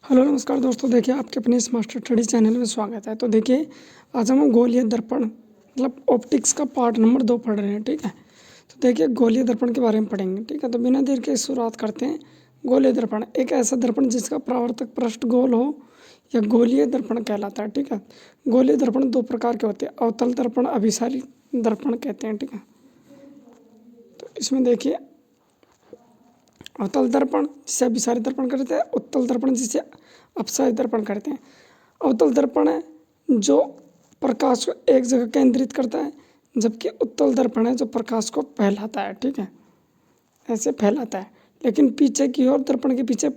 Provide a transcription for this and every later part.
Hello नमस्कार दोस्तों, देखिए आपके अपने इस मास्टर स्टडी चैनल में स्वागत है। तो देखिए आज हम गोलीय दर्पण मतलब ऑप्टिक्स का पार्ट नंबर 2 पढ़ रहे हैं। ठीक है, तो देखिए गोलीय दर्पण के बारे में पढ़ेंगे। ठीक है, तो बिना देर के शुरुआत करते हैं। गोलीय दर्पण एक ऐसा दर्पण जिसका परावर्तक पृष्ठ गोल हो या गोलीय दर्पण कहलाता है। ठीक है, गोलीय दर्पण दो प्रकार के होते हैं, अवतल दर्पण, अभिसारी दर्पण कहते हैं। ठीक है, तो इसमें देखिए अवतल दर्पण जिसे अभिसारी दर्पण कहते हैं, उत्तल दर्पण जिसे अपसारी दर्पण कहते हैं। अवतल दर्पण है जो प्रकाश को एक जगह केंद्रित करता है, जबकि उत्तल दर्पण है जो प्रकाश को फैलाता है। ठीक है, ऐसे फैलाता है, लेकिन पीछे की ओर दर्पण के पीछे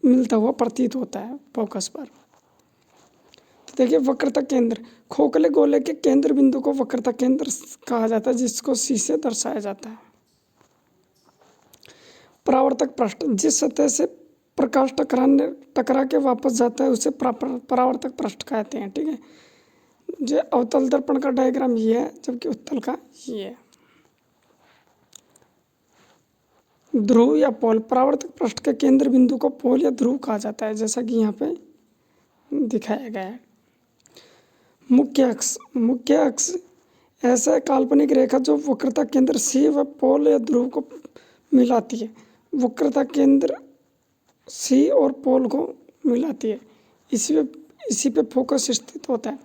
मिलता हुआ प्रतीत होता है फोकस पर। तो देखिए वक्रता केंद्र, खोखले गोले के केंद्र बिंदु को वक्रता केंद्र कहा जाता है, जिसको सी से दर्शाया जाता है। परावर्तक पृष्ठ, जिस सतह से प्रकाश टकरा के वापस जाता है उसे परावर्तक पृष्ठ कहते हैं। ठीक है, जो अवतल दर्पण का डायग्राम ये है, जबकि उत्तल का ये है। ध्रुव या पोल, परावर्तक पृष्ठ के केंद्र बिंदु को पोल या ध्रुव कहा जाता है, जैसा कि यहाँ पे दिखाया गया है। मुख्य अक्ष ऐसा काल्पनिक रेखा जो वक्रता केंद्र सी व पोल या ध्रुव को मिलाती है। वक्रता केंद्र सी और पोल को मिलाती है, इसी पे फोकस स्थित होता है।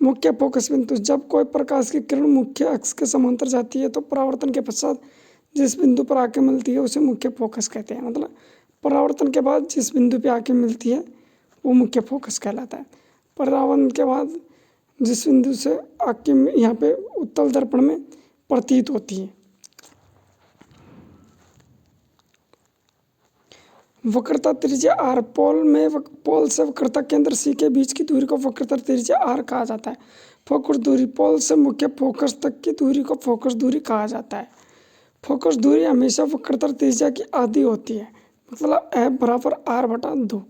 मुख्य फोकस बिंदु, जब कोई प्रकाश की किरण मुख्य अक्ष के समांतर जाती है तो परावर्तन के पश्चात जिस बिंदु पर आके मिलती है उसे मुख्य फोकस कहते हैं। मतलब परावर्तन के बाद जिस बिंदु पे आके मिलती है वो मुख्य फोकस कहलाता है। परावर्तन के बाद जिस बिंदु से आके यहाँ पे उत्तल दर्पण में प्रतीत होती है। वक्रता त्रिज्या आर, पोल से वक्रता केंद्र सी के बीच की दूरी को वक्रता त्रिज्या आर कहा जाता है। फोकस दूरी, पोल से मुख्य फोकस तक की दूरी को फोकस दूरी कहा जाता है। फोकस दूरी हमेशा वक्रता त्रिज्या की आधी होती है, मतलब F बराबर R/2।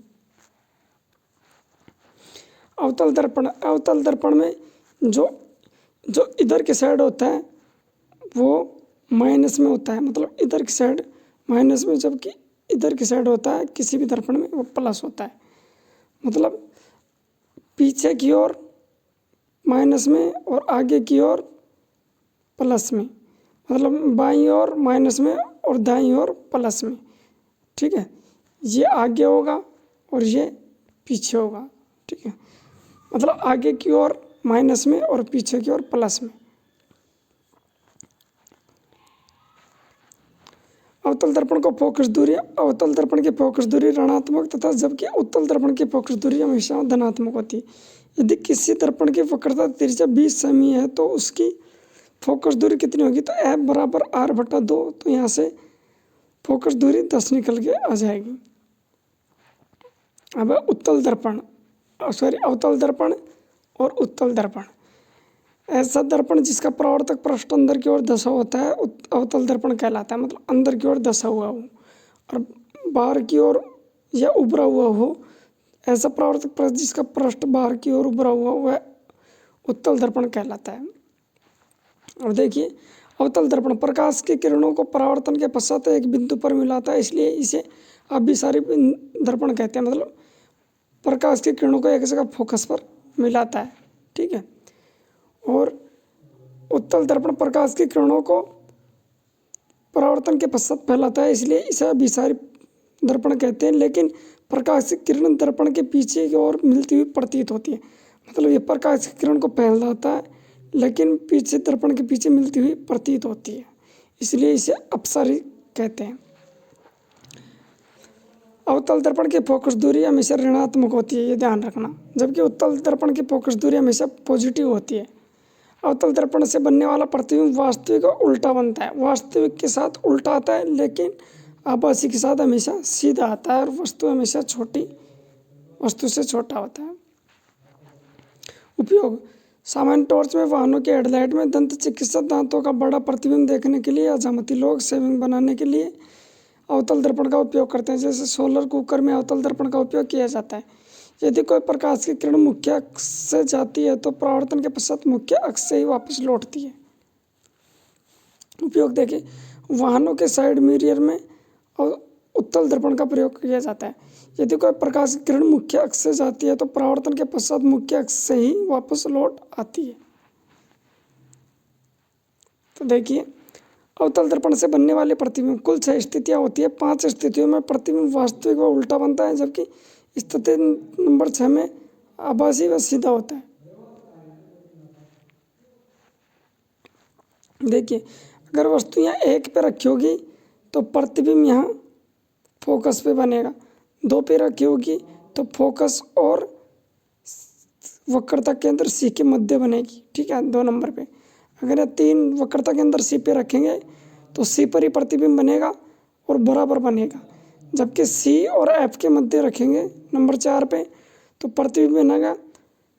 अवतल दर्पण में जो जो इधर की साइड होता है वो माइनस में होता है, मतलब इधर की साइड माइनस में, जबकि इधर की साइड होता है किसी भी दर्पण में वो प्लस होता है। मतलब पीछे की ओर माइनस में और आगे की ओर प्लस में, मतलब बाईं ओर माइनस में और दाईं ओर प्लस में। ठीक है, ये आगे होगा और ये पीछे होगा। ठीक है, मतलब आगे की ओर माइनस में और पीछे की ओर प्लस में। अवतल दर्पण की फोकस दूरी ऋणात्मक तथा जबकि उत्तल दर्पण की फोकस दूरी हमेशा धनात्मक होती है। यदि किसी दर्पण की वक्रता त्रिज्या 20 सेमी है तो उसकी फोकस दूरी कितनी होगी, तो F बराबर R/2। तो यहाँ से फोकस दूरी 10 निकल के आ जाएगी। अब अवतल दर्पण और उत्तल दर्पण, ऐसा दर्पण जिसका परावर्तक पृष्ठ अंदर की ओर धंसा होता है अवतल दर्पण कहलाता है। मतलब अंदर की ओर धंसा हुआ हो और बाहर की ओर या उभरा हुआ हो, ऐसा परावर्तक पृष्ठ जिसका पृष्ठ बाहर की ओर उभरा हुआ वह उत्तल दर्पण कहलाता है। और देखिए अवतल दर्पण प्रकाश की किरणों को परावर्तन के पश्चात एक बिंदु पर मिलाता है, इसलिए इसे अभिसारी दर्पण कहते हैं। मतलब प्रकाश की किरणों को एक जगह फोकस पर मिलाता है। ठीक है, और उत्तल दर्पण प्रकाश की किरणों को परावर्तन के पश्चात फैलाता है, इसलिए इसे अभिसारी दर्पण कहते हैं। लेकिन प्रकाश की किरण दर्पण के पीछे की ओर मिलती हुई प्रतीत होती है। मतलब ये प्रकाश की किरण को फैलाता है लेकिन पीछे दर्पण के पीछे मिलती हुई प्रतीत होती है, इसलिए इसे अपसारी कहते हैं। अवतल दर्पण की फोकस दूरी हमेशा ऋणात्मक होती है, ये ध्यान रखना, जबकि उत्तल दर्पण की फोकस दूरी हमेशा पॉजिटिव होती है। अवतल दर्पण से बनने वाला प्रतिबिंब वास्तविक और उल्टा बनता है। वास्तविक के साथ उल्टा आता है, लेकिन आभासी के साथ हमेशा सीधा आता है और वस्तु हमेशा वस्तु से छोटा होता है। उपयोग, सामान्य टॉर्च में, वाहनों के हेडलाइट में, दंत चिकित्सा दांतों का बड़ा प्रतिबिंब देखने के लिए, अजामती लोग शेविंग बनाने के लिए अवतल दर्पण का उपयोग करते हैं। जैसे सोलर कुकर में अवतल दर्पण का उपयोग किया जाता है। यदि कोई प्रकाश की किरण मुख्य अक्ष से जाती है तो परावर्तन के पश्चात मुख्य अक्ष से ही वापस लौटती है। उपयोग देखिए, वाहनों के साइड मिरर में उत्तल दर्पण का प्रयोग किया जाता है। यदि कोई प्रकाश की किरण मुख्य अक्ष से जाती है तो परावर्तन के पश्चात मुख्य अक्ष से ही वापस लौट आती है। तो देखिए, अवतल दर्पण से बनने वाले प्रतिबिंब कुल 6 स्थितियां होती है। 5 स्थितियों में प्रतिबिंब वास्तविक व उल्टा बनता है, जबकि स्थिति नंबर 6 में आभासी व सीधा होता है। देखिए, अगर वस्तु यहाँ 1 पे रखी होगी तो प्रतिबिंब यहाँ फोकस पे बनेगा, 2 पे रखी होगी तो फोकस और वक्रता केंद्र सी के मध्य बनेगी, ठीक है, 2 नंबर पे। अगर ये 3 वक्रता केंद्र सी पे रखेंगे तो सी पर ही प्रतिबिंब बनेगा और बराबर बनेगा, जबकि सी और एफ के मध्य रखेंगे नंबर 4 पे तो प्रतिबिंब बनेगा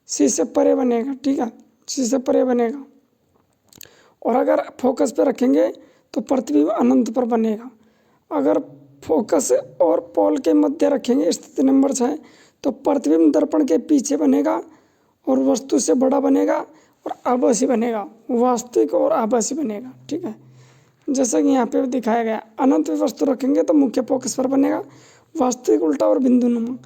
सी से परे बनेगा, ठीक है, सी से परे बनेगा। और अगर फोकस पे रखेंगे तो प्रतिबिंब अनंत पर बनेगा। अगर फोकस और पोल के मध्य रखेंगे स्थिति नंबर 6 तो प्रतिबिंब दर्पण के पीछे बनेगा और वस्तु से बड़ा बनेगा और आभासी बनेगा, वास्तविक और आभासी बनेगा, ठीक है। जैसा कि यहाँ पे दिखाया गया, अनंत में वस्तु रखेंगे तो मुख्य फोकस पर बनेगा, वास्तविक उल्टा और बिंदु नुमा।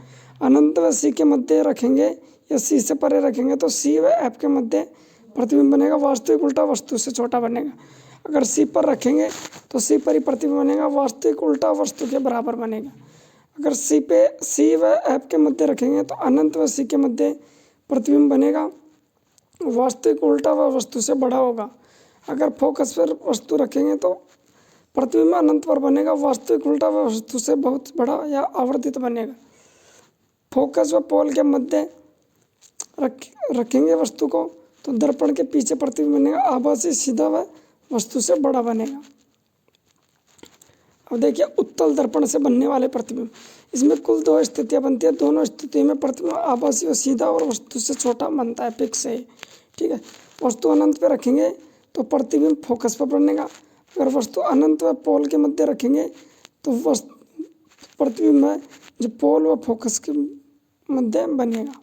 अनंत व सी के मध्य रखेंगे या सी से परे रखेंगे तो सी व एफ के मध्य प्रतिबिंब बनेगा, वास्तविक उल्टा वस्तु से छोटा बनेगा। अगर सी पर रखेंगे तो सी पर ही प्रतिबिंब बनेगा, वास्तविक उल्टा वस्तु के बराबर बनेगा। अगर सी व एफ के मध्य रखेंगे तो अनंत व सी के मध्य प्रतिबिंब बनेगा, वास्तविक उल्टा व वस्तु से बड़ा होगा। अगर फोकस पर वस्तु रखेंगे तो प्रतिबिंब अनंत पर बनेगा, वास्तविक उल्टा व वस्तु से बहुत बड़ा या आवर्धित बनेगा। फोकस व पोल के मध्य रखेंगे वस्तु को तो दर्पण के पीछे प्रतिबिंब बनेगा, आभासी सीधा व वस्तु से बड़ा बनेगा। अब देखिए, उत्तल दर्पण से बनने वाले प्रतिबिंब, इसमें कुल 2 स्थितियां बनती है। दोनों स्थितियों में प्रतिबिंब आभासी व सीधा और वस्तु से छोटा बनता है, फिक्स है, ठीक है। वस्तु अनंत पे रखेंगे तो प्रतिबिंब फोकस पर बनेगा। अगर वस्तु अनंत व पोल के मध्य रखेंगे तो प्रतिबिंब है जो पोल व फोकस के मध्य बनेगा।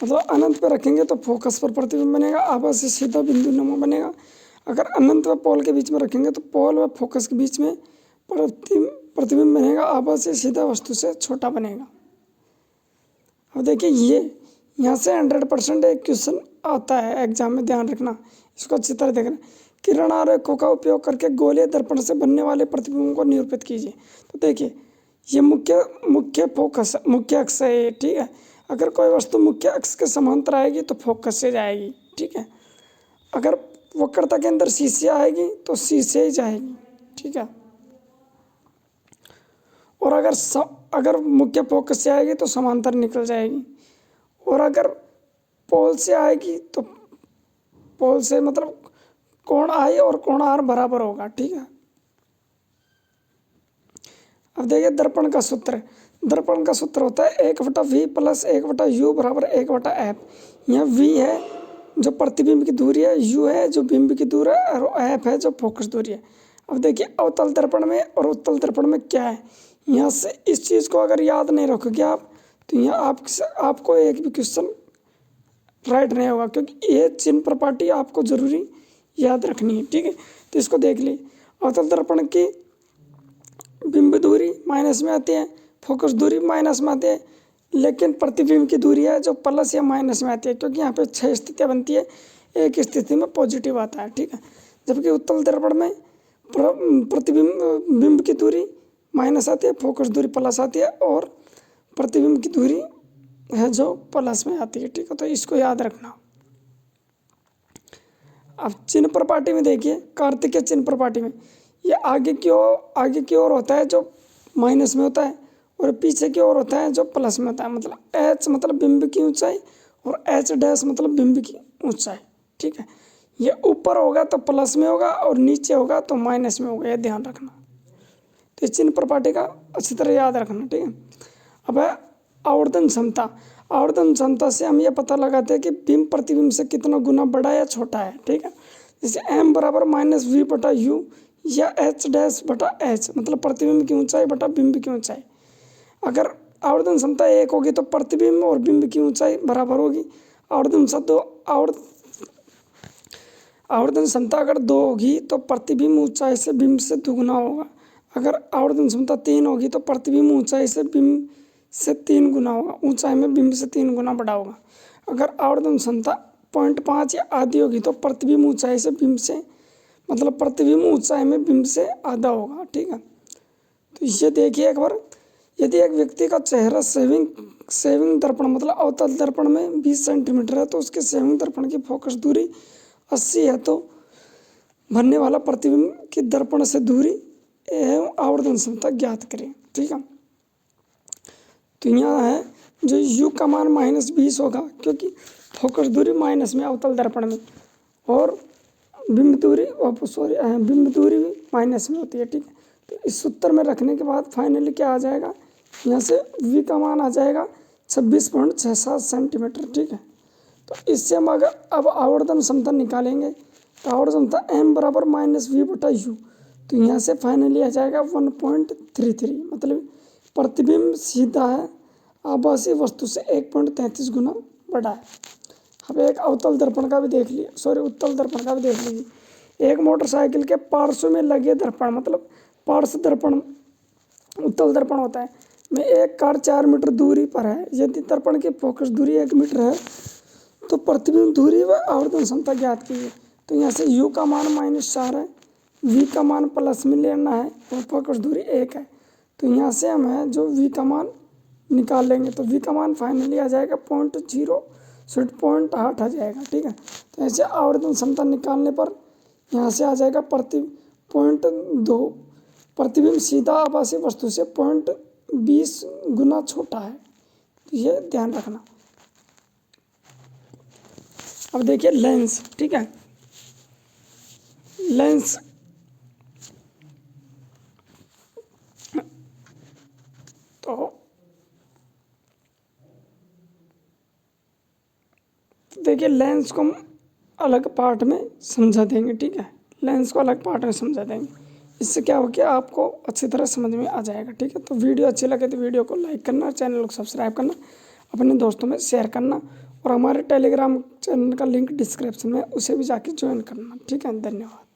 मतलब अनंत पे रखेंगे तो फोकस पर प्रतिबिंब बनेगा, आभासी सीधा बिंदु नुमा बनेगा। अगर अनंत व पोल के बीच में रखेंगे तो पोल व फोकस के बीच में प्रतिबिंब बनेगा, आभासी सीधा वस्तु से छोटा बनेगा। अब देखिए, ये यहाँ से 100% एक क्वेश्चन आता है एग्जाम में, ध्यान रखना, इसको अच्छी तरह देखना। किरण आरेखों का उपयोग करके गोलीय दर्पण से बनने वाले प्रतिबिंबों को निरूपित कीजिए। तो देखिए, ये मुख्य अक्ष है, ठीक है। अगर कोई वस्तु मुख्य अक्ष के समांतर आएगी तो फोकस से जाएगी, ठीक है। अगर वक्रता के अंदर सी से आएगी तो सी से ही जाएगी, ठीक है। और अगर मुख्य फोकस से आएगी तो समांतर निकल जाएगी। और अगर पोल से आएगी तो पोल से मतलब कोण आई और कोण आर बराबर होगा, ठीक है। अब देखिए, दर्पण का सूत्र, दर्पण का सूत्र होता है 1/v + 1/u = 1/f। यहाँ v है जो प्रतिबिंब की दूरी है, u है जो बिंब की दूरी है और f है जो फोकस दूरी है। अब देखिए, अवतल दर्पण में और उत्तल दर्पण में क्या है, यहाँ से इस चीज़ को अगर याद नहीं रखोगे आप तो यहाँ आपको एक भी क्वेश्चन राइट नहीं होगा, क्योंकि ये चिन्ह प्रॉपर्टी आपको जरूरी याद रखनी है, ठीक है। तो इसको देख ली, अवतल दर्पण की बिंब दूरी माइनस में आती है, फोकस दूरी माइनस में आती है, लेकिन प्रतिबिंब की दूरी है जो प्लस या माइनस में आती है, क्योंकि यहाँ पे 6 स्थितियाँ बनती है, एक स्थिति में पॉजिटिव आता है, ठीक है। जबकि उत्तल दर्पण में बिंब की दूरी माइनस आती है, फोकस दूरी प्लस आती है और प्रतिबिंब की दूरी है जो प्लस में आती है, ठीक है। तो इसको याद रखना। अब चिन्ह प्रॉपर्टी में देखिए, कार्तिक चिन्ह प्रॉपर्टी में ये आगे की ओर होता है जो माइनस में होता है और पीछे की ओर होता है जो प्लस में होता है। मतलब h मतलब बिंब की ऊंचाई और h' मतलब बिंब की ऊंचाई, ठीक है। ये ऊपर होगा तो प्लस में होगा और नीचे होगा तो माइनस में होगा, ये ध्यान रखना। तो इस चिन्ह प्रॉपर्टी का अच्छी तरह याद रखना, ठीक है। अब है आवर्धन क्षमता। आवर्धन क्षमता से हम ये पता लगाते हैं कि बिंब प्रतिबिंब से कितना गुना बड़ा या छोटा है, ठीक है। जैसे m = -v/u या h'/h मतलब प्रतिबिंब की ऊंचाई बटा बिंब की ऊंचाई। अगर आवर्धन क्षमता 1 होगी तो प्रतिबिंब और बिंब की ऊंचाई बराबर होगी। आवर्धन क्षमता अगर 2 होगी तो प्रतिबिंब ऊंचाई से बिंब से दुगुना होगा। अगर आवर्धन क्षमता 3 होगी तो प्रतिबिंब ऊंचाई से बिंब से 3 गुना होगा, ऊंचाई में बिंब से 3 गुना बड़ा होगा। अगर आवर्धन क्षमता 0.5 या आधी होगी तो प्रतिबिंब ऊंचाई से बिंब से मतलब प्रतिबिंब ऊंचाई में बिंब से आधा होगा। ठीक है, तो ये देखिए एक बार, यदि एक व्यक्ति का चेहरा सेविंग दर्पण मतलब अवतल दर्पण में 20 सेंटीमीटर है तो उसके सेविंग दर्पण की फोकस दूरी 80 है, तो बनने वाला प्रतिबिंब की दर्पण से दूरी एवं आवर्धन क्षमता ज्ञात करें। ठीक है, तो यहाँ है जो u का मान -20 होगा क्योंकि फोकस दूरी माइनस में अवतल दर्पण में, और बिंब दूरी बिंब दूरी भी माइनस में होती है। ठीक है, तो इस सूत्र में रखने के बाद फाइनली क्या आ जाएगा, यहाँ से v का मान आ जाएगा 26.67 सेंटीमीटर। ठीक है, तो इससे हम अगर अब आवर्धन क्षमता निकालेंगे तो आवर्धन क्षमता m बराबर -v/u, तो यहाँ से फाइनली आ जाएगा 1.33, मतलब प्रतिबिंब सीधा है आभासी वस्तु से 1.33 गुना बड़ा है। अब एक अवतल दर्पण का भी देख लीजिए, उत्तल दर्पण का भी देख लीजिए। एक मोटरसाइकिल के पार्श्व में लगे दर्पण मतलब पार्श्व दर्पण उत्तल दर्पण होता है में एक कार 4 मीटर दूरी पर है। यदि दर्पण की फोकस दूरी 1 मीटर है तो प्रतिबिंब दूरी व आवर्धन क्षमता ज्ञात कीजिए। तो यहाँ से u का मान -4 है, v का मान प्लस में लेना है और फोकस दूरी 1 है। तो यहाँ से हम है जो v का मान निकाल लेंगे, तो v का मान फाइनली आ जाएगा 0.8 आ जाएगा। ठीक है, तो ऐसे आवर्धन क्षमता निकालने पर यहाँ से आ जाएगा 0.2, प्रतिबिंब सीधा आभासी वस्तु से 0.20 गुना छोटा है, तो ये ध्यान रखना। अब देखिए लेंस। ठीक है, लेंस तो देखिए लेंस को हम अलग पार्ट में समझा देंगे। ठीक है, लेंस को अलग पार्ट में समझा देंगे, इससे क्या हो गया आपको अच्छी तरह समझ में आ जाएगा। ठीक है, तो वीडियो अच्छी लगे तो वीडियो को लाइक करना, चैनल को सब्सक्राइब करना, अपने दोस्तों में शेयर करना, और हमारे टेलीग्राम चैनल का लिंक डिस्क्रिप्शन में उसे भी जाके ज्वाइन करना। ठीक है, धन्यवाद।